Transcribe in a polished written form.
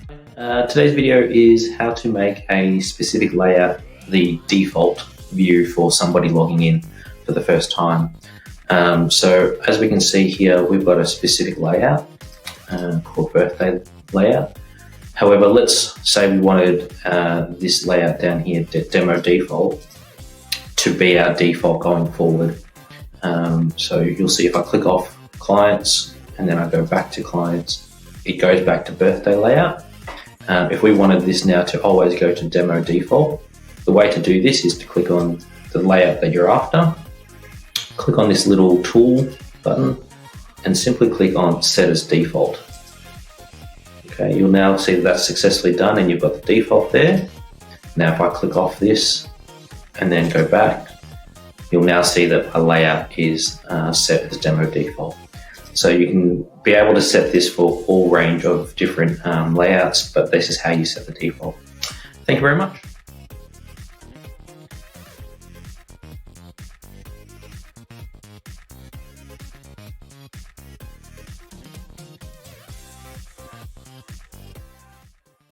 Today's video is how to make a specific layout the default view for somebody logging in for the first time. So as we can see here, we've got a specific layout called birthday layout. However, let's say we wanted this layout down here, demo default, to be our default going forward. So you'll see if I click off clients and then I go back to clients, it goes back to birthday layout. If we wanted this now to always go to demo default, the way to do this is to click on the layout that you're after, click on this little tool button and simply click on set as default. Okay, you'll now see that that's successfully done and you've got the default there. Now if I click off this and then go back, you'll now see that a layout is set as demo default. So you can be able to set this for all range of different layouts, but this is how you set the default. Thank you very much.